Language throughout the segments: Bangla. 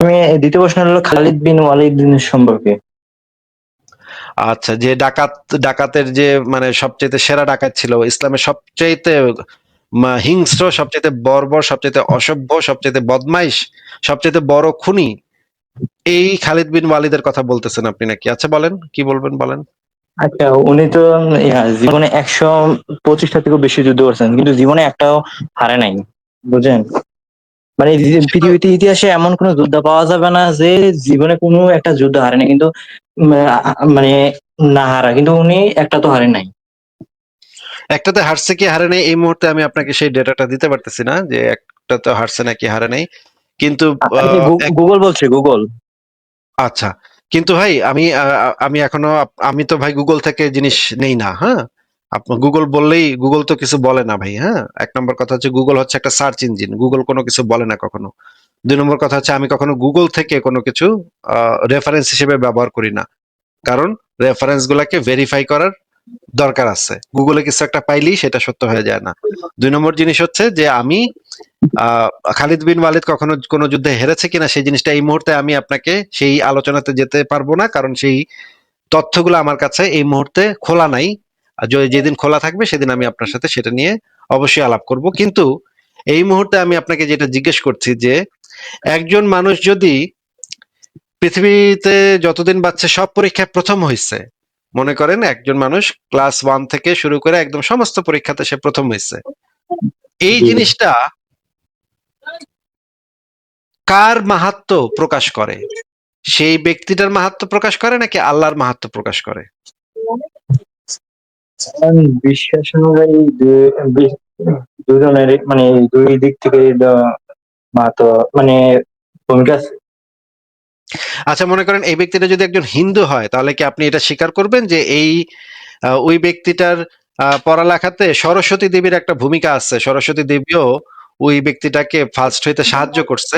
আমি দ্বিতীয় প্রশ্ন হলো খালিদ বিন ওয়ালিদ সম্পর্কে। আচ্ছা, যে ডাকাতের যে মানে সবচেয়ে সেরা ডাকাত ছিল, ইসলামের সবচেয়ে হিংস্র, সবচেয়ে বর্বর, সবচেয়ে অসভ্য, সবচেয়ে বদমাইশ, সবচেয়ে বড় খুনি, এই খালিদ বিন ওয়ালিদের কথা বলতেছেন আপনি নাকি? আচ্ছা বলেন, কি বলবেন বলেন। আচ্ছা, উনি তো জীবনে 125টা থেকেও বেশি যুদ্ধ করছেন, কিন্তু জীবনে একটাও হারে নাই, বুঝেন? মানে সে তো পৃথিবীতে ইতিহাসে এমন কোনো যুদ্ধ পাওয়া যাবে না যে জীবনে কোনো একটা যুদ্ধ হারে নাই, কিন্তু মানে না হারা, কিন্তু উনি একটা তো হারে নাই। একটাতে হারছে কি হারে নাই, এই মুহূর্তে আমি আপনাকে সেই ডেটাটা দিতে পারতেছি না যে একটা তো হারছে নাকি হারে নাই, কিন্তু আমি গুগল বলছে, গুগল। আচ্ছা, কিন্তু ভাই আমি এখনো আমি তো ভাই গুগল থেকে জিনিস নেই না, হ্যাঁ। গুগল বললেই গুগল তো কিছু বলে না ভাই, হ্যাঁ। এক নম্বর কথা হচ্ছে গুগল হচ্ছে একটা সার্চ ইঞ্জিন, গুগল কোনো কিছু বলে না কখনো। দুই নম্বর কথা হচ্ছে আমি কখনো গুগল থেকে কোনো কিছু রেফারেন্স হিসেবে ব্যবহার করি না, কারণ রেফারেন্স গুলাকে ভেরিফাই করার দরকার আছে। গুগলে কিছু একটা পাইলেই সেটা সত্য হয়ে যায় না। দুই নম্বর জিনিস হচ্ছে যে আমি আহ খালিদ বিন ওয়ালিদ কখনো কোনো যুদ্ধে হেরেছে কিনা সেই জিনিসটা এই মুহূর্তে আমি আপনাকে সেই আলোচনাতে যেতে পারবো না, কারণ সেই তথ্যগুলো আমার কাছে এই মুহূর্তে খোলা নাই। আর যেদিন খোলা থাকবে সেদিন আমি আপনার সাথে সেটা নিয়ে অবশ্যই আলাপ করব। কিন্তু এই মুহূর্তে আমি আপনাকে যেটা জিজ্ঞেস করছি যে একজন মানুষ যদি পৃথিবীতে যতদিন বাঁচছে সব পরীক্ষায় প্রথম হয়েছে, মনে করেন একজন মানুষ ক্লাস 1 থেকে শুরু করে একদম সমস্ত পরীক্ষাতে সে প্রথম হয়েছে, এই জি। জিনিসটা কার মাহাত্ম্য প্রকাশ করে? সেই ব্যক্তিটার মাহাত্ম্য প্রকাশ করে নাকি আল্লাহর মাহাত্ম্য প্রকাশ করে? আমার বিশ্বাস অনুযায়ী দুজনের মানে দুই দিক থেকে মাহাত্ম মানে ভূমিকা আছে। আচ্ছা, মনে করেন এই ব্যক্তিটা যদি একজন হিন্দু হয়, তাহলে কি আপনি এটা স্বীকার করবেন যে এই ওই ব্যক্তিটার পড়ালেখাতে সরস্বতী দেবীর একটা ভূমিকা আছে, সরস্বতী দেবীও ওই ব্যক্তিটাকে ফার্স্ট হইতে সাহায্য করছে?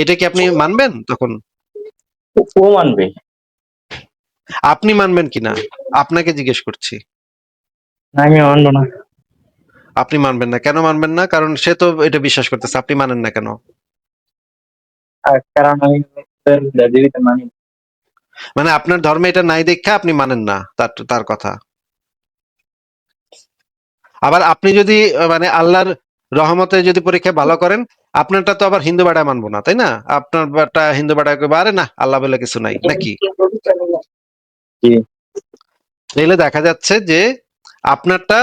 এটা কি আপনি মানবেন তখন? ও মানবে। আপনি মানবেন কিনা আপনাকে জিজ্ঞেস করছি। না, আমি মানবো না। আপনি মানবেন না, কেন মানবেন না? কারণ সে তো এটা বিশ্বাস করতেছে, আপনি মানেন না কেন? কারণ আমি দেবীতে মানি। মানে আপনার ধর্মে এটা নাই দেখা আপনি মানেন না তার তার কথা। আবার আপনি যদি মানে আল্লাহর রহমতে যদি পরীক্ষায় ভালো করেন, আপনারটা তো আবার হিন্দু বাড়ায় মানবো না, তাই না? আপনার বাটা হিন্দু বাড়ায় কইবো, আরে না, আল্লাহ বলে কিছু নাই নাকি? জি। তাইলে দেখা যাচ্ছে যে আপনারটা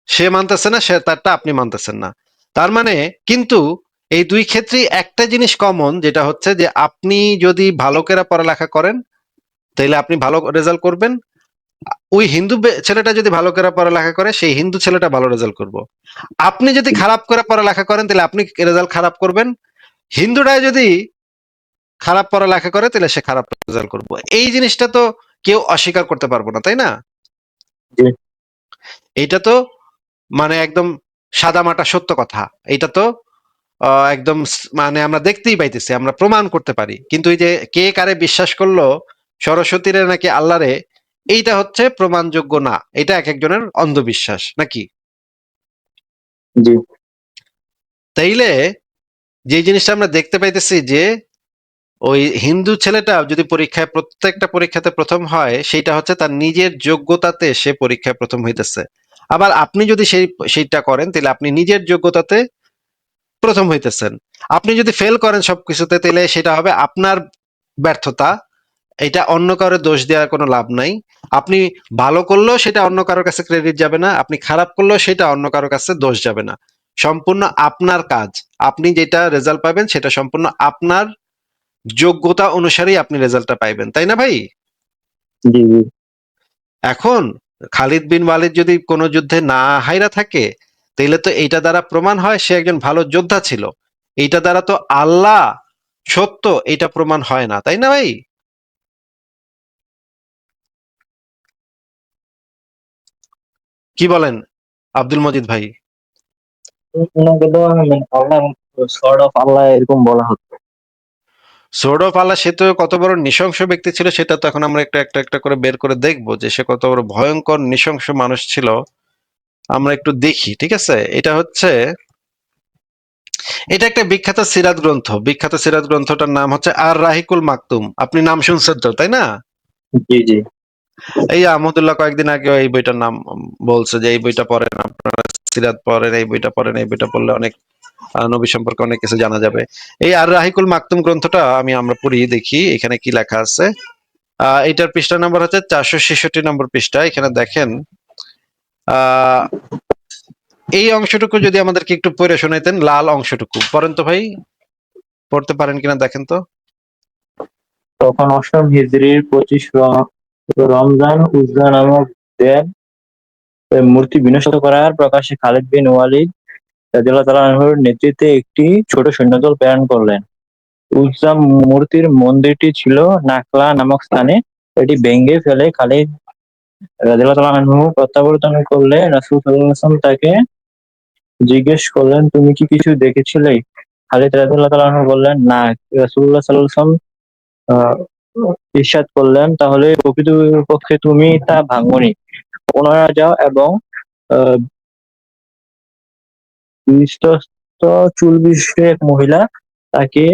সে মানতেছে না, সে তারটা আপনি মানতেছেন না। তার মানে কিন্তু এই দুই ক্ষেত্রেই একটা জিনিস কমন, যেটা হচ্ছে যে আপনি যদি ভালো করে পড়ালেখা করেন তাহলে আপনি ভালো রেজাল্ট করবেন। ওই হিন্দু ছেলেটা যদি ভালো করে পড়ালেখা করে, সেই হিন্দু ছেলেটা ভালো রেজাল্ট করবো। আপনি যদি খারাপ করে পড়ালেখা করেন তাহলে আপনি রেজাল্ট খারাপ করবেন। হিন্দুরা যদি খারাপ পড়ালেখা করে তাহলে সে খারাপ রেজাল্ট করবো। এই জিনিসটা তো কেউ অস্বীকার করতে পারবো না, তাই না? জি। এইটা তো মানে একদম সাদামাটা সত্য কথা। এটা তো একদম মানে আমরা দেখতেই পাইতেছি, আমরা প্রমাণ করতে পারি। কিন্তু এই যে কে কারে বিশ্বাস করলো, সরস্বতীরে নাকি আল্লাহরে, এইটা হচ্ছে প্রমাণযোগ্য না। এটা এক একজনের অন্ধবিশ্বাস নাকি? জি। তাইলে যে জিনিসটা আমরা দেখতে পাইতেছি যে ওই হিন্দু ছেলেটা যদি পরীক্ষায় প্রত্যেকটা পরীক্ষাতে প্রথম হয়, সেটা হচ্ছে তার নিজের যোগ্যতাতে সে পরীক্ষায় প্রথম হইতেছে। আবার আপনি যদি সেইটা করেন তাহলে আপনি নিজের যোগ্যতাতে প্রথম হইতেছেন। আপনি যদি ফেল করেন সবকিছুতে তাহলে সেটা হবে আপনার ব্যর্থতা। এটা অন্য কারো দোষ দেওয়ার কোনো লাভ নাই। আপনি ভালো করলেও সেটা অন্য কারোর কাছে ক্রেডিট যাবে না, আপনি খারাপ করলেও সেটা অন্য কারোর কাছে দোষ যাবে না। সম্পূর্ণ আপনার কাজ। আপনি যেটা রেজাল্ট পাবেন সেটা সম্পূর্ণ আপনার যোগ্যতা অনুসারেই আপনি রেজাল্টটা পাইবেন, তাই না ভাই? জি। জি। এখন খালিদ বিন ওয়ালিদ যদি কোনো যুদ্ধে না হাইরা থাকে, তাইলে তো এইটা দ্বারা প্রমাণ হয় সে একজন ভালো যোদ্ধা ছিল। এইটা দ্বারা তো আল্লাহ সত্য এটা প্রমাণ হয় না, তাই না ভাই? কি বলেন আব্দুল মজিদ ভাই? ওনাকে তো আল্লাহ, সর্ট অফ আল্লাহ এরকম বলা হতো। সোর্ড অফ আল্লাহ, সে তো কত বড় নৃশংস ব্যক্তি ছিল সেটা তো এখন আমরা একটা একটা একটা করে বের করে দেখবো যে সে কত বড় ভয়ঙ্কর নৃশংস মানুষ ছিল। আমরা একটু দেখি, ঠিক আছে? এটা হচ্ছে এটা একটা বিখ্যাত সিরাত গ্রন্থ, বিখ্যাত সিরাত গ্রন্থটার নাম হচ্ছে আর রাহিকুল মাকতুম। আপনি নাম শুনছেন তো, তাই না? জি জি। এই আহমদুল্লাহ কয়েকদিন আগে এই বইটার নাম বলছে যে এই বইটা পড়েন আপনারা, সিরাত পড়েন, এই বইটা পড়েন, এই বইটা পড়লে অনেক নবী সম্পর্কে অনেক কিছু জানা যাবে। এই আর রাহিকুল মাকতুম গ্রন্থটা আমরা পড়ি, দেখি এখানে কি লেখা আছে। এটার পৃষ্ঠা নাম্বার হচ্ছে 466 নম্বর পৃষ্ঠা। এখানে দেখেন, আহ এই অংশটুকু যদি আমাদেরকে একটু পড়ে শোনাইতেন, লাল অংশটুকু পড়েন তো ভাই, পড়তে পারেন কিনা দেখেন তো। তখন অষ্টম হিজরির 25 রমজান উজলা নামক দেব মূর্তি বিনষ্ট করার প্রকাশে খালিদ বিন ওয়ালিদ রাদিয়াল্লাহু তাআলা আনহুর নেতৃত্বে একটি ছোট সৈন্যদল প্রেরণ করলেন। উজজা মূর্তির মন্দিরটি ছিল নাখলা নামক স্থানে। এটি ভেঙে ফেলে খালিদ রাদিয়াল্লাহু তাআলা আনহু প্রত্যাবর্তন করলে রাসূল সাল্লাল্লাহু আলাইহি ওয়াসাল্লাম তাকে জিজ্ঞেস করলেন, তুমি কি কিছু দেখেছিলে? খালিদ রাদিয়াল্লাহু তাআলা আনহু বললেন, না। রাসূলুল্লাহ সাল্লাল্লাহু আলাইহি ওয়াসাল্লাম আহ, ইরশাদ করলেন, তাহলে প্রকৃতপক্ষে তুমি তা ভাঙোনি। পুনরায় যাও এবং আহ, বিশ্বস্ত চুল বিশিষ্ট এক মহিলা তাকে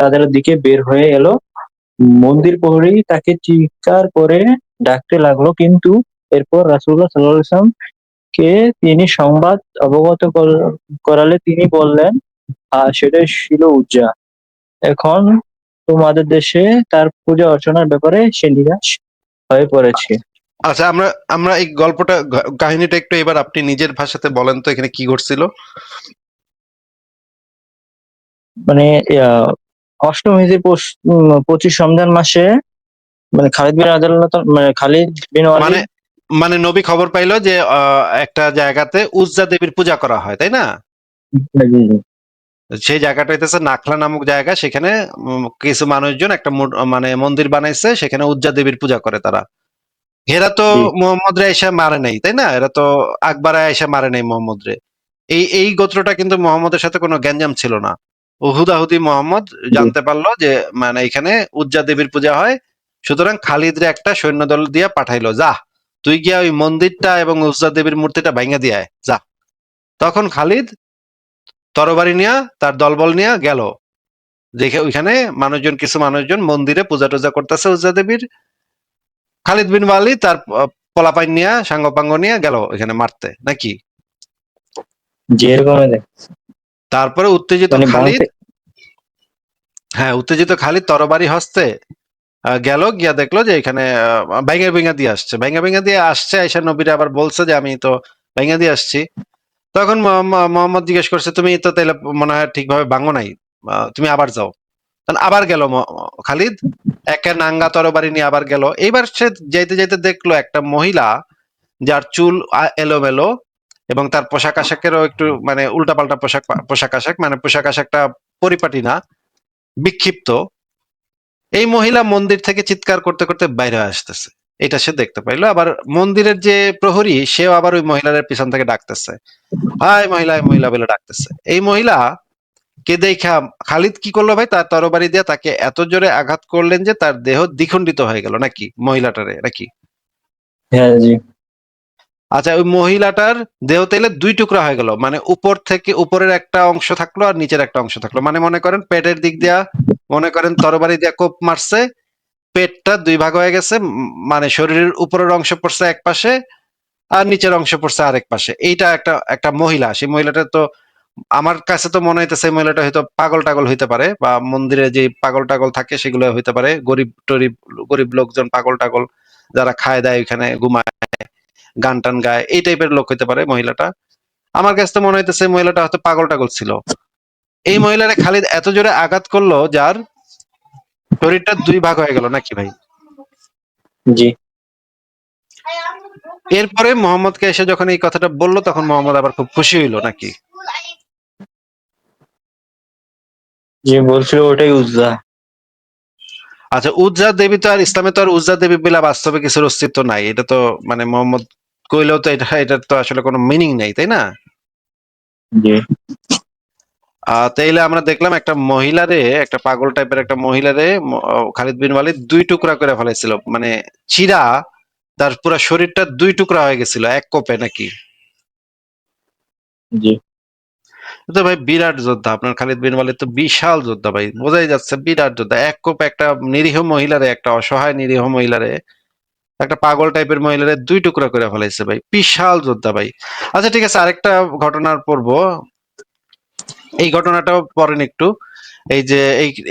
তাদের দিকে বের হয়ে এলো। মন্দির প্রহরী তাকে চিৎকার করে ডাকতে লাগলো, কিন্তু এরপর রাসূলুল্লাহ সাল্লাল্লাহু আলাইহি ওয়াসাল্লাম কে তিনি সংবাদ অবগত করালে তিনি বললেন, সেটাই ছিল উজ্জা। এখন তোমাদের দেশে তার পূজা অর্চনার ব্যাপারে সে নিরাশ হয়ে পড়েছে। আচ্ছা, আমরা আমরা এই গল্পটা, কাহিনীটা একটু এবার আপনি নিজের ভাষাতে বলেন তো, এখানে কি ঘটছিল। মানে আহ, অষ্টম হিজরি 25 রমজান মাসে, মানে খালিদ বিন রাদিয়াল্লাহু তাআলা মানে খালিদ বিন মানে ওয়ালিদ। মানে নবী খবর পাইলো যে একটা জায়গাতে উজ্জা দেবীর পূজা করা হয়, তাই না? জি জি সেই জায়গাটা হইতেছে নাখলা নামক জায়গা। সেখানে কিছু মানুষজন একটা মানে মন্দির বানাইছে, সেখানে উজ্জা দেবীর পূজা করে তারা। এরা তো জি মোহাম্মদ রে এসে মারে নাই, তাই না? এরা তো আকবর এসে মারে নাই মোহাম্মদ রে। এই এই গোত্রটা কিন্তু মোহাম্মদের সাথে কোনো গ্যাঞ্জাম ছিল না। ও হুদাহুদি মোহাম্মদ জি জানতে পারলো যে মানে এখানে উজ্জা দেবীর পূজা হয়, সুতরাং খালিদরে একটা সৈন্যদল দিয়ে পাঠাইলো, যা তুই গিয়া ওই মন্দিরটা এবং উজ্জা দেবীর মূর্তিটা ভাঙা দিয়ে আয়, যা। তখন খালিদ তরবারি নিয়া, তার দলবল নিয়া গেল। দেখে ওইখানে মানুষজন, কিছু মানুষজন মন্দিরে পূজা টুজা করতেছে উজ্জা দেবীর। খালিদ বিন ওয়ালিদ তার পোলাপাইন নিয়া, সাঙ্গপাঙ্গ নিয়ে গেল এখানে মারতে, নাকি? জি, এরকমই দেখ। তারপরে উত্তেজিত মানে খালিদ, ভাঙতে। হ্যাঁ উত্তেজিত খালিদ তরবারি হস্তে গেল, গিয়া দেখলো যে এখানে ভাইঙ্গা ভেঙা দিয়ে আসছে, ভাইঙ্গা ভেঙা দিয়ে আসছে। আয়েশা নবীরে আবার বলছে যে আমি তো ভাইঙ্গা দিয়ে আসছি। তখন মোহাম্মদ জিজ্ঞেস করছে, তুমি তো তাহলে মনে হয় ঠিকভাবে ভাঙো নাই, তুমি আবার যাও। তখন আবার গেল খালিদ, একে নাঙ্গা তরবারি নিয়ে আবার গেল। এইবার সে যাইতে যাইতে দেখলো একটা মহিলা, যার চুল এলোমেলো, এবং তার পোশাক আশাকেরও একটু মানে উল্টাপাল্টা পোশাক আশাক, মানে পোশাক আশাকটা পরিপাটি না, বিক্ষিপ্ত। এই মহিলা মন্দির থেকে চিৎকার করতে করতে বাইরে আসতেছে, এটা সে দেখতে পাইলো। আবার মন্দিরের যে প্রহরী, সেও আবার ওই মহিলার পিছন থেকে ডাকতেছে, হাই মহিলা, মহিলা বলে ডাকতেছে। এই মহিলা কে দেখা খালিদ কি করলো ভাই, তার তরবারি দিয়ে তাকে এত জোরে আঘাত করলেন যে তার দেহ দ্বিখণ্ডিত হয়ে গেল, নাকি মহিলাটারে, নাকি? হ্যাঁ জি আচ্ছা, ওই মহিলাটার দেহ তেলে দুই টুকরা হয়ে গেল, মানে উপর থেকে উপরের একটা অংশ থাকলো আর নিচের একটা অংশ থাকলো। মানে মনে করেন পেটের দিক দিয়া, মনে করেন তরবারি দিয়া কোপ মারছে, পেটটা দুই ভাগ হয়ে গেছে। মানে শরীরের উপরের অংশ পড়ছে এক পাশে, আর নিচের অংশ পড়ছে আরেক পাশে। এইটা একটা একটা মহিলা। সেই মহিলাটা তো, আমার কাছে তো মনে হইতেছে এই মহিলাটা হয়তো পাগল টাগল হইতে পারে, বা মন্দিরে যে পাগল টাগল থাকে সেগুলো হইতে পারে, গরিব টরিব, গরিব লোকজন পাগল টাগল যারা খায় দায় ওইখানে ঘুমায়, গান টান গায়, এই টাইপের লোক হইতে পারে মহিলাটা। আমার কাছে তো মনে হইতেছে মহিলাটা হয়তো পাগল টাগল ছিল। এই মহিলারে খালিদ এত জোরে আঘাত করলো, যার শরীরটা দুই ভাগ হয়ে গেল, নাকি ভাই? জি এরপরে মোহাম্মদকে এসে যখন এই কথাটা বললো, তখন মোহাম্মদ আবার খুব খুশি হইলো, নাকি? জি, বলছিল ওটাই উজ্জা। আচ্ছা, উজ্জা দেবী তো আর ইসলামে তো আর উজ্জা দেবী বলে বাস্তবে কিছুর অস্তিত্ব নাই। এটা তো মানে মোহাম্মদ কইলেও তো এটার তো আসলে কোনো মিনিং নেই, তাই না? জি তাইলে আমরা দেখলাম একটা মহিলারে, একটা পাগল টাইপের একটা মহিলারে খালিদ বিন ওয়ালিদ দুই টুকরা করে ফেলাইছিল, মানে চিরা, তার পুরো শরীরটা দুই টুকরা হয়ে গেছিল এক কোপে, নাকি? জি তো ভাই বিরাট যোদ্ধা, আপনার খালিদ বিন ওয়ালিদ তো বিশাল যোদ্ধা ভাই, বোঝাই যাচ্ছে বিরাট যোদ্ধা। এক কোপ একটা নিরীহ মহিলারে, একটা অসহায় নিরীহ মহিলারে, একটা পাগল টাইপের মহিলারে দুই টুকরা করে ফেলাইছে ভাই, বিশাল যোদ্ধা ভাই। আচ্ছা ঠিক আছে, আরেকটা ঘটনার পড়বো, এই ঘটনাটাও পড়েন একটু। এই যে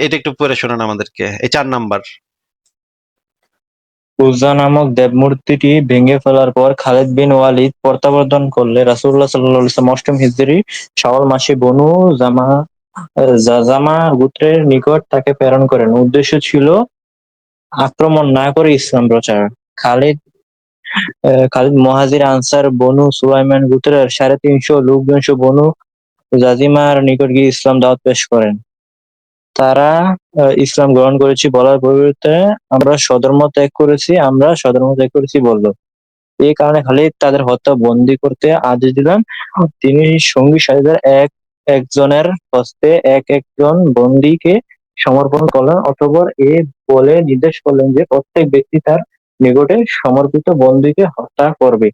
এটা একটু পড়ে শোনান আমাদেরকে, এই 4 নাম্বার। উযযা নামক দেবমূর্তিটি ভেঙে ফেলার পর খালিদ বিন ওয়ালিদ প্রত্যাবর্তন করলে রাসূলুল্লাহ সাল্লাল্লাহু আলাইহি ওয়াসাল্লাম অষ্টম হিজরি শাওয়াল মাসে বনু জাযামা গোত্রের নিকট তাকে প্রেরণ করেন। উদ্দেশ্য ছিল আক্রমণ না করে ইসলাম প্রচার। খালিদ খালিদ মুহাজির আনসার বনু সুলাইমান গোত্রের ৩৫০ লোকজন বনু জাজিমার নিকট গিয়ে ইসলাম দাওয়াত পেশ করেন। তারা ইসলাম গ্রহণ করেছি বলার পরিবর্তে আমরা সধর্ম ত্যাগ করেছি বলল। এই কারণে খালিদ তাদের হত্যা বন্দী করতে আদেশ দিলেন। তিনি সঙ্গী সাথীদের একজনের হস্তে একজন বন্দীকে সমর্পণ করলেন। অতঃপর এ বলে নির্দেশ করলেন যে প্রত্যেক ব্যক্তি তার নিকটে সমর্পিত বন্দীকে হত্যা করবে।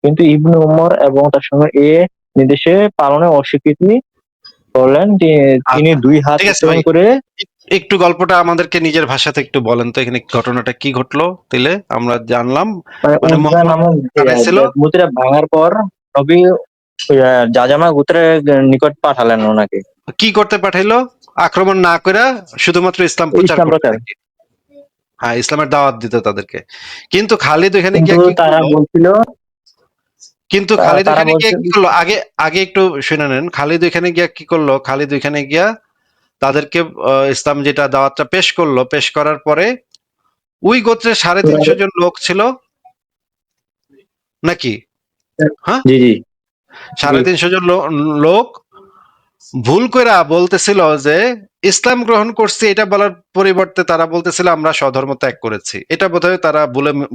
কিন্তু ইবনে উমর এবং তার সঙ্গে এ নির্দেশে পালনে অস্বীকৃতি করলেন। তিনি আচ্ছা দুই হাত ঠিক আছে উত্তোলন ভাই, করে একটু গল্পটা আমাদেরকে নিজের ভাষাতে একটু বলেন তো, এখানে ঘটনাটা কি ঘটলো তাইলে আমরা জানলাম। মানে মানে উযযা মোহাম্মদ নামক পাঠাইছিল, মূর্তিটা ভাঙার পর নবী যাযামা গোত্রের নিকট পাঠালেন ওনাকে কি করতে পাঠাইলো? আক্রমণ না করে শুধুমাত্র ইসলাম প্রচার ইসলাম করতে প্রচার। নাকি? হ্যাঁ, ইসলামের দাওয়াত দিতে তাদেরকে। কিন্তু খালিদ ওখানে কিন্তু গিয়া কি তারা করলো? বলছিল কিন্তু খালিদ তারা ওখানে গিয়া বলছিল কি করলো, আগে আগে একটু শুনে নেন। খালিদ ওখানে গিয়া কি করলো? খালিদ ওখানে গিয়া তাদেরকে ইসলাম যেটা দাওয়াতটা পেশ করলো, পেশ করার পরে ওই গোত্রের ৩৫০ জন লোক ছিল নাকি? হ্যাঁ, জি জি জি ৩৫০ জন লোক ভুল কইরা বলতেছিল যে ইসলাম গ্রহণ করছি, এটা বলার পরিবর্তে তারা বলতেছিল আমরা স্বধর্ম ত্যাগ করেছি। এটা বোধহয় তারা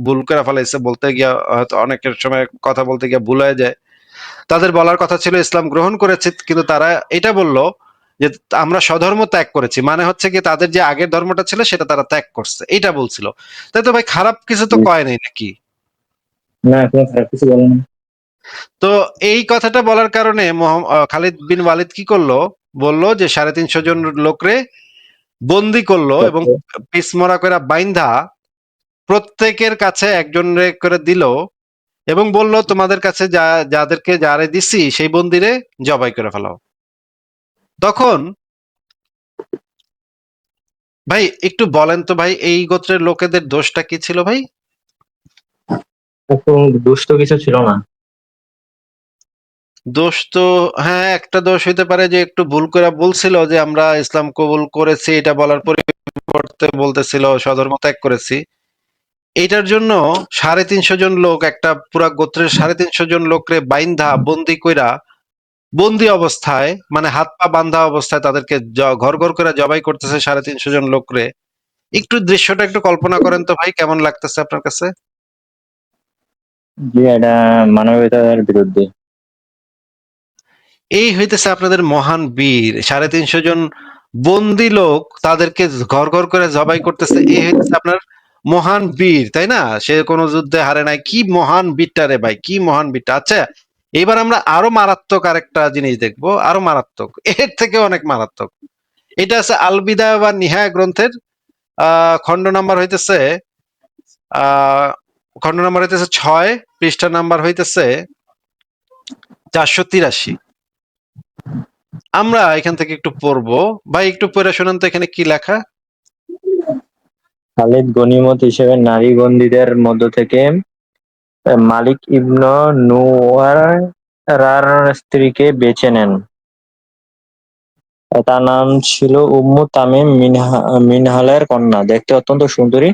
ভুল করে ফেলাইছে, বলতে গিয়া হয়তো অনেকের সময় কথা বলতে গিয়া ভুল হয়ে যায়। তাদের বলার কথা ছিল ইসলাম গ্রহণ করেছে, কিন্তু তারা এটা বলল যে আমরা স্বধর্ম ত্যাগ করেছি, মানে হচ্ছে কি তাদের যে আগের ধর্মটা ছিল সেটা তারা ত্যাগ করছে, এটা বলছিল। তাই তো ভাই, খারাপ কিছু তো জি। কয় নাই নাকি? না কোনো খারাপ কিছু বলেন না। তো এই কথাটা বলার কারণে খালিদ বিন ওয়ালিদ কি করলো? বলল যে ৩৫০ জন লোকরে বন্দি করলো এবং তারপরে পিছমরা করে বাইন্ধা প্রত্যেকের কাছে একজন করে দিল, এবং বলল তোমাদের কাছে যাদেরকে যারে দিছি সেই বন্দিরে জবাই করে ফেলাও। তখন ভাই একটু বলেন তো ভাই, এই গোত্রের লোকেদের দোষটা কি ছিল ভাই? এখন দুষ্ট কিছু ছিল না। দোষ তো, হ্যাঁ, একটা দোষ হইতে পারে যে একটু ভুল করে বলছিল যে আমরা ইসলাম কবুল করেছি, এটা বলার পরিবর্তে বলতেছিল স্বধর্ম ত্যাগ করেছি। এইটার জন্য ৩৫০ জন লোক, একটা পুরা গোত্রের ৩৫০ জন লোকরে বাইন্ধা বন্দি কইরা, বন্দি অবস্থায় মানে হাত পা বান্ধা অবস্থায় তাদেরকে ঘর ঘর করে জবাই করতেছে ৩৫০ জন লোকরে। একটু দৃশ্যটা একটু কল্পনা করেন তো ভাই, কেমন লাগতেছে আপনার কাছে? যে এটা মানবতার বিরুদ্ধে। এই হইতেছে আপনাদের মহান বীর, ৩৫০ জন বন্দি লোক তাদেরকে ঘর ঘর করে জবাই করতেছে, এই হইতেছে আপনার মহান বীর, তাই না? সে কোনো যুদ্ধে হারে নাই, কি মহান বীরটা রে ভাই, কি মহান বীরটা। আচ্ছা, এবার আমরা আরো মারাত্মক আরেকটা জিনিস দেখবো, আরো মারাত্মক, এর থেকে অনেক মারাত্মক। এটা আছে আল বিদায়া বা নিহায়া গ্রন্থের খণ্ড নাম্বার হইতেছে আহ খণ্ড নাম্বার হইতেছে ৬, পৃষ্ঠা নাম্বার হইতেছে ৪৮৩। আমরা এখান থেকে একটু পড়বো ভাই, একটু পড়ে শোনান তো এখানে কি লেখা। খালিদ গনিমত হিসেবে নারী বন্দীদের মধ্য থেকে মালিক ইবনে নুওয়ারার স্ত্রীকে বেছে নেন। তার নাম ছিল উম্মু তামিম মিনহালের কন্যা। দেখতে অত্যন্ত সুন্দরী।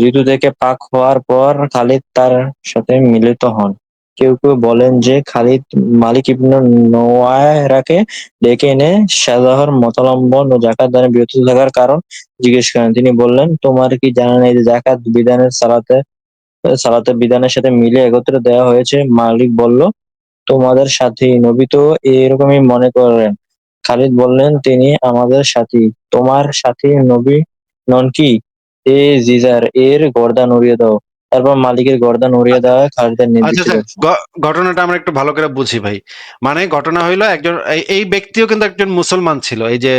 ঋতু থেকে পাক হওয়ার পর খালিদ তার সাথে মিলিত হন। কেউ কেউ বলেন যে খালিদ মালিক ইবনে নুওয়ারাকে ডেকে এনে সাজাহর মতাবলম্বন ও যাকাত দানে বিরত থাকার কারণ জিজ্ঞেস করেন। তিনি বললেন, তোমার কি জানা নেই যে যাকাত বিধানের সালাতের বিধানের সাথে মিলে একত্রে দেওয়া হয়েছে? মালিক বলল, তোমাদের সাথী। নবী তো এরকমই মনে করেন। খালিদ বললেন, তিনি আমাদের সাথী। তোমার সাথী নবী নন কি? এ জিজার, এর গর্দান উড়িয়ে দাও। তারপর মালিকের গর্দান উড়িয়ে দেওয়া হয় খালিদের আচ্ছা নির্দিষ্ট আচ্ছা, দর্শন। ঘটনাটা আমরা একটু ভালো করে বুঝি ভাই। মানে ঘটনা হইলো একজন এই ব্যক্তিও কিন্তু একজন মুসলমান ছিল, এই যে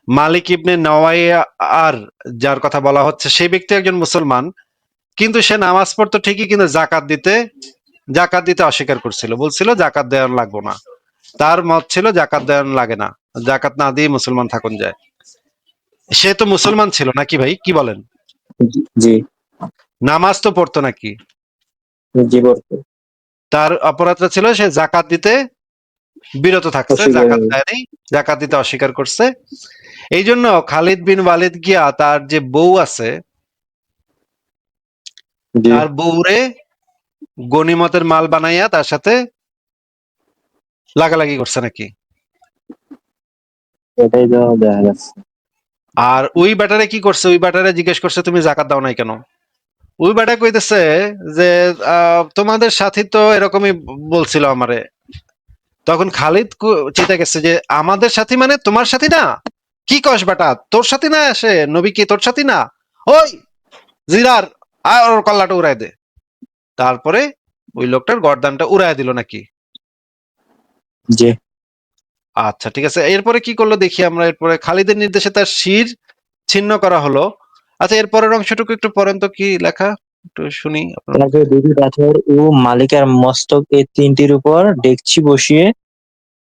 মালিক ইবনে নওয়াইয়া, আর যার কথা বলা হচ্ছে সেই ব্যক্তি একজন মুসলমান, কিন্তু সে নামাজ পড়তো ঠিকই, কিন্তু জাকাত দিতে অস্বীকার করছিল, বলছিল জাকাত দেওয়ার লাগবো না। তার মত ছিল জাকাত দেওয়ার লাগে না, জাকাত না দিয়ে মুসলমান থাকুন যায়। সে তো মুসলমান ছিল নাকি ভাই, কি বলেন? জি। নামাজ তো পড়তো নাকি? জি বলতো। তার অপরাধটা ছিল সে জাকাত দিতে বিরত থাকছে, অস্বীকার। জাকাত দেয়নি, জাকাত দিতে অস্বীকার করছে। এই জন্য খালিদ বিন ওয়ালিদ গিয়া তার যে বউ আছে, জি। তার বউরে গনিমতের মাল বানাইয়া তার সাথে লাগালাগি করছে নাকি। এটাই তো দেখা যাচ্ছে। আর ওই ব্যাটারে কি করছে, ওই ব্যাটারে জিজ্ঞেস করছে তুমি জাকাত দাও নাই কেন। ওই ব্যাটা কইতেছে যে তোমাদের সাথী তো এরকমই বলছিল আমারে। তখন খালিদ চিন্তা গেছে যে আমাদের সাথী মানে তোমার সাথী না, কি কস বেটা, তোর সাথী না, সে নবী কি তোর সাথী না, ওই জিরার আর ওর কল্লাটা উড়াই দে। তারপরে ওই লোকটার গর্দানটা উড়াই দিল নাকি। জি। আচ্ছা ঠিক আছে, এরপরে কি করলো দেখি আমরা। এরপরে খালিদের নির্দেশে তার শির ছিন্ন করা হলো। আচ্ছা, এরপরের অংশটুকু একটু পড়েন তো, কি লেখা একটু শুনি আপনার মুখে। তারপর দুটি পাথর ও মালিকের মস্তক এই তিনটির উপর ডেকচি বসিয়ে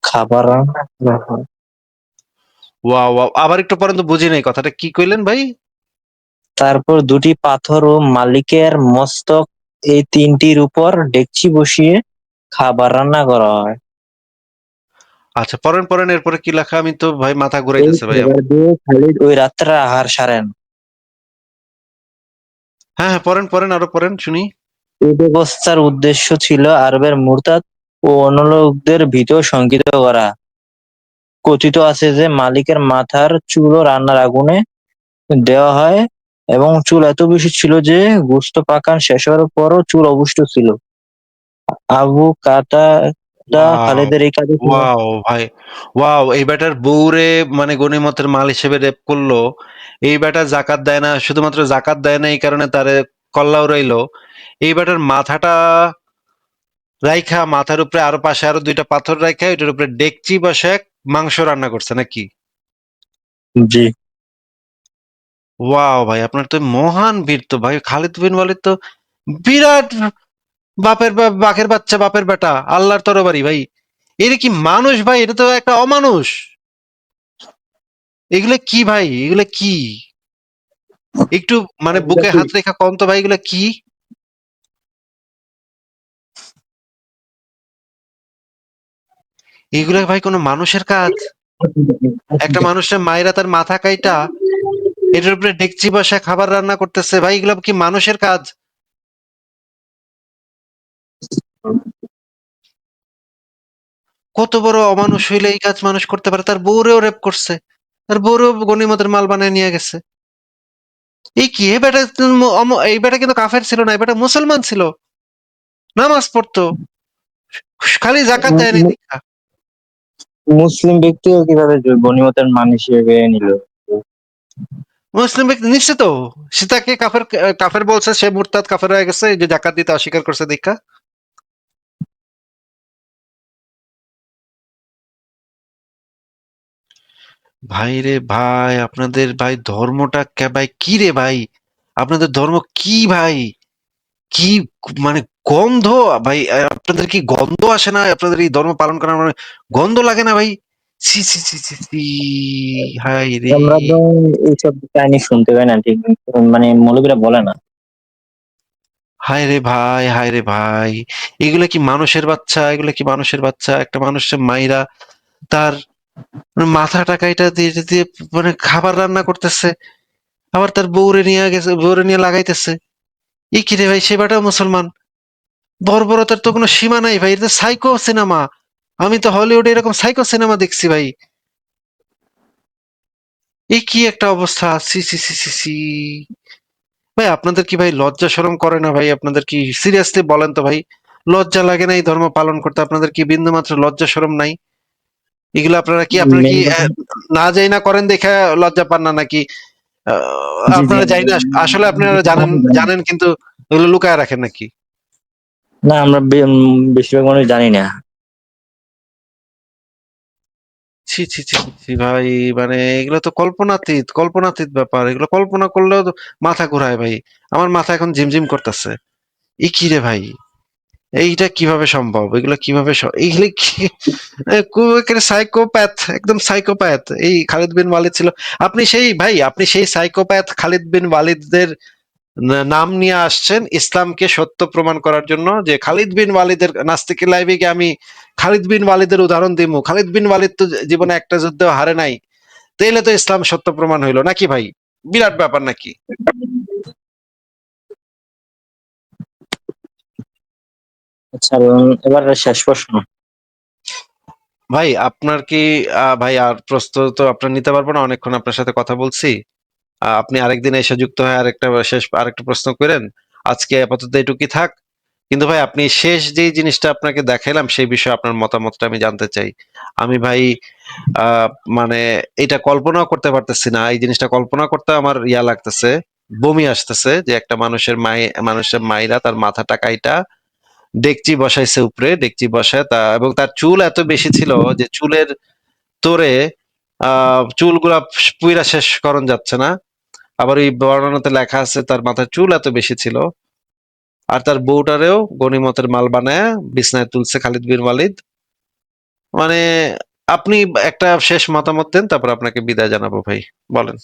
খাবার রান্না করা হয়। ওয়াও ওয়াও, আবার একটু পড়েন তো, বুঝি নাই কথাটা, কি কইলেন ভাই? তারপর দুটি পাথর ও মালিকের মস্তক এই তিনটির উপর ডেকচি বসিয়ে খাবার রান্না করা হয়। আচ্ছা পড়েন পড়েন, এরপরে কি লেখা, আমি তো ভাই মাথা এই ঘুরাইতেছে ভাই খাবার আমার। দিয়ে খালিদ ওই রাত্রে আহার সারেন। হ্যাঁ হ্যাঁ, পড়েন পড়েন, আরো পড়েন শুনি। এই ব্যবস্থার উদ্দেশ্য ছিল আরবের মুরতাদ ও অন্যলোকদের ভীত শঙ্কিত করা। কথিত আছে যে মালিকের মাথার চুলও রান্নার আগুনে দেওয়া হয় এবং চুল এত বেশি ছিল যে গোশত পাকান শেষ হওয়ার পরও চুল অবশিষ্ট ছিল। আবু কাতাদা ওয়াও খালিদের এই কাজে ওয়াও ভাই, ওয়াও, এই ব্যাটার বউরে মানে গনিমতের মাল হিসেবে রেপ করলো। এই ব্যাটা জাকাত দেয় না, শুধুমাত্র জাকাত দেয় না এই কারণে তারে কল্লা উড়াইলো। এই ব্যাটার মাথাটা রাইখা, মাথার উপরে আরো পাশে আরো দুইটা পাথর রাইখা এটার উপরে ডেকচি বসায় মাংস রান্না করছে নাকি। জি। ওয়াও ভাই, আপনার তো মহান বীর তো ভাই, খালিদ বিন ওয়ালিদ তো বিরাট বাঘের বাচ্চা, বাপের বেটা, আল্লাহর তরবারি ভাই। এটা কি মানুষ ভাই, এটা তো একটা অমানুষ। এগুলো কি ভাই, এগুলো কি, একটু মানে বুকে হাত রেখা কম তো ভাই, এগুলো কি? এগুলো ভাই কোনো মানুষের কাজ? একটা মানুষের মায়েরা তার মাথা কাইটা এটার উপরে ডেকচি বসায় খাবার রান্না করতেছে ভাই, এগুলো কি মানুষের কাজ? কত বড় অমানুষ হইলে এই কাজ মানুষ করতে পারে? তার বউরেও রেপ করছে, তার বউরেও গনিমতের মাল বানায় নিয়ে গেছে। এই কি, এই বেটা এই বেটা কিন্তু কাফের ছিল না, এই বেটা মুসলমান ছিল, নামাজ পড়তো, খালি জাকাত দেয় নাই দেখা। মুসলিম ব্যক্তিও কিভাবে গনিমতের মান হিসেবে নিল? মুসলিম ব্যক্তি নিশ্চিত, সে তাকে কাফের কাফের বলছে, সে মুরতাদ কাফের হয়ে গেছে এই যে জাকাত দিতে অস্বীকার করছে দেখা। ভাই রে ভাই, আপনাদের ভাই ধর্মটা ভাই কি রে ভাই, আপনাদের ধর্ম কি ভাই, কি মানে গন্ধ ভাই, আপনাদের কি গন্ধ আসে না আপনাদের এই ধর্ম পালন করার মানে, গন্ধ লাগে না ভাই? ছি ছি ছি ছি ছি, হাই রে, আমরা তো এইসব কাহিনী শুনতে পাই না ঠিক, মানে মৌলবীরা বলে না। হায় রে ভাই, হায় রে ভাই, এগুলা কি মানুষের বাচ্চা, এগুলা কি মানুষের বাচ্চা, একটা মানুষের মাইরা তার মাথাটা কাইটা দিয়ে দিয়ে মানে খাবার রান্না করতেছে, আবার তার বউরে নিয়ে গেছে, বউরে নিয়ে লাগাইতেছে। এই কি রে ভাই, সে বেটা মুসলমান, বর্বরতার তো কোনো সীমা নাই ভাই, এটা সাইকো সিনেমা। আমি তো হলিউডে এরকম সাইকো সিনেমা দেখছি ভাই। এই কি একটা অবস্থা, C C C C C. ভাই আপনাদের কি ভাই লজ্জা শরম করে না ভাই? আপনাদের কি সিরিয়াসলি বলেন তো ভাই, লজ্জা লাগে না এই ধর্ম পালন করতে? আপনাদের কি বিন্দু মাত্র লজ্জা শরম নাই? এগুলো আপনারা কি মেন কথা। না যাই না করেন দেখে লজ্জা পান না নাকি? জি জি, আপনারা যাই না, আসলে আপনারা জানেন, জানেন কিন্তু এগুলো লুকায় রাখেন নাকি? না, আমরা বেশিরভাগ মানুষ জানি না। ছি ছি ছি ছি ছি ভাই, মানে এগুলো তো কল্পনাতীত, কল্পনাতীত ব্যাপার। এগুলো কল্পনা করলেও তো মাথা ঘুরায় ভাই। আমার মাথা এখন ঝিমঝিম করতেছে। এ কি রে ভাই, এইটা কিভাবে সম্ভব? এগুলো কিভাবে এইগুলো কি সাইকোপ্যাথ, একদম সাইকোপ্যাথ এই খালিদ বিন ওয়ালিদ ছিল। আপনি সেই ভাই, আপনি সেই সাইকোপ্যাথ খালিদ বিন ওয়ালিদের নাম নিয়ে আসছেন ইসলামকে সত্য প্রমাণ করার জন্য, যে খালিদ বিন ওয়ালিদের নাস্তিকের লাইভে গিয়ে আমি খালিদ বিন ওয়ালিদের উদাহরণ দিব, খালিদ বিন ওয়ালিদ তো জীবনে একটা যুদ্ধেও হারে নাই, তাইলে তো ইসলাম সত্য প্রমাণ হইলো নাকি ভাই? বিরাট ব্যাপার নাকি? আচ্ছা, এবার শেষ প্রশ্ন। ভাই আপনার কি ভাই আর প্রশ্ন তো আপনার নিতে পারবো না, অনেকক্ষণ আপনার সাথে কথা বলছি। আপনি আরেকদিন এসে যুক্ত হয়ে আরেকটা প্রশ্ন করেন। আজকে আপাতত এটুকুই থাক। কিন্তু ভাই আপনি শেষ যেই জিনিসটা আপনাকে দেখাইলাম সেই বিষয়ে আপনার মতামতটা আমি জানতে চাই। আমি ভাই আহ মানে এটা কল্পনাও করতে পারতেছি না, এই জিনিসটা কল্পনা করতে আমার ইয়া লাগতেছে, বমি আসতেছে, যে একটা মানুষের মাইরা তার মাথাটা কাইটা ডেকচি বসাইছে, উপরে ডেকচি বসায় তা, এবং তার চুল এত বেশি ছিল যে চুলের তোরে চুলগুলা পুইরা শেষ করণ যাচ্ছে না। আবার এই বর্ণনাতে লেখা আছে তার মাথার চুল এত বেশি ছিল, আর তার বউটারেও গনিমতের মাল বানায় বিছনায় তুলছে খালিদ বিন ওয়ালিদ। মানে আপনি একটা শেষ মতামত দেন, তারপর আপনাকে বিদায় জানাবো ভাই। বলেন।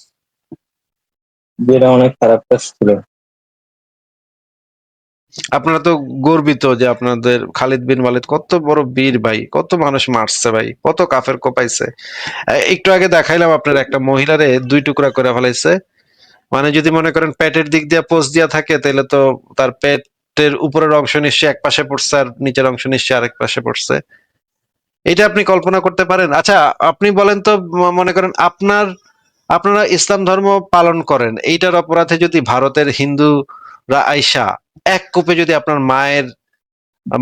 যেটা অনেক খারাপ কাজ ছিল। আপনারা তো গর্বিত যে আপনাদের খালিদ বিন ওয়ালিদ কত বড় বীর ভাই, কত মানুষ মারছে ভাই, কত কাফের কোপাইছে। একটু আগে দেখাইলাম আপনার একটা মহিলারে 2 টুকরা করে ফেলাইছে। মানে যদি মনে করেন পেটের দিক দিয়ে পোজ দিয়া থাকে, তাহলে তো তার পেটের উপরের অংশ নিশ্চয়ই এক পাশে পড়ছে আর নিচের অংশ নিশ্চয়ই আরেক পাশে পড়ছে। এটা আপনি কল্পনা করতে পারেন? আচ্ছা, আপনি বলেন তো, মনে করেন আপনারা ইসলাম ধর্ম পালন করেন, এইটার অপরাধে যদি ভারতের হিন্দুরা আইসা এক কোপে যদি আপনার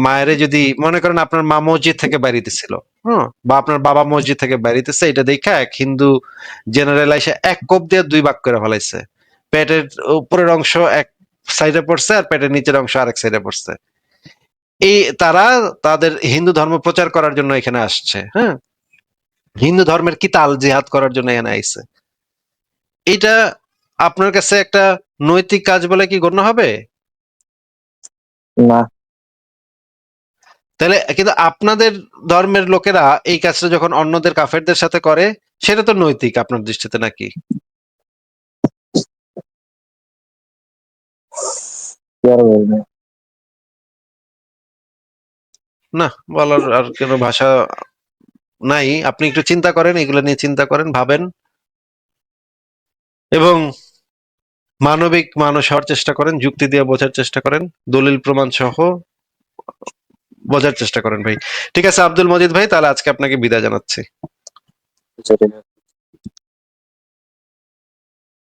মায়েরে যদি মনে করেন আপনার মা মসজিদ থেকে বাইরিতেছিল, হ্যাঁ, বা আপনার বাবা মসজিদ থেকে বাইরিতেছে, এটা দেখা এক হিন্দু জেনারেল আইসা এক কোপ দিয়ে 2 ভাগ করে ফেলাইছে, পেটের উপরের অংশ এক সাইডে পড়ছে আর পেটের নিচের অংশ আরেক সাইডে পড়ছে। এই তারা তাদের হিন্দু ধর্ম প্রচার করার জন্য এখানে আসছে, হ্যাঁ, হিন্দু ধর্মের কিতাল জিহাদ করার জন্য এখানে আইছে। এটা আপনার কাছে একটা নৈতিক কাজ বলে কি গণ্য হবে? না। তাহলে কিন্তু আপনাদের ধর্মের লোকেরা এই কাজটা যখন অন্যদের কাফেরদের সাথে করে, সেটা তো নৈতিক আপনার দৃষ্টিতে নাকি? কি আর বলবো। না, বলার আর কোনো ভাষা নাই। আপনি একটু চিন্তা করেন, এগুলো নিয়ে চিন্তা করেন, ভাবেন, এবং মানবিক মানুষ হওয়ার চেষ্টা করেন, যুক্তি দিয়ে বোঝার চেষ্টা করেন, দলিল প্রমাণ সহ বোঝার চেষ্টা করেন ভাই। ঠিক আছে আব্দুল মজিদ ভাই, তাহলে আজকে আপনাকে বিদায় জানাচ্ছি। আচ্ছা, ঠিক আছে।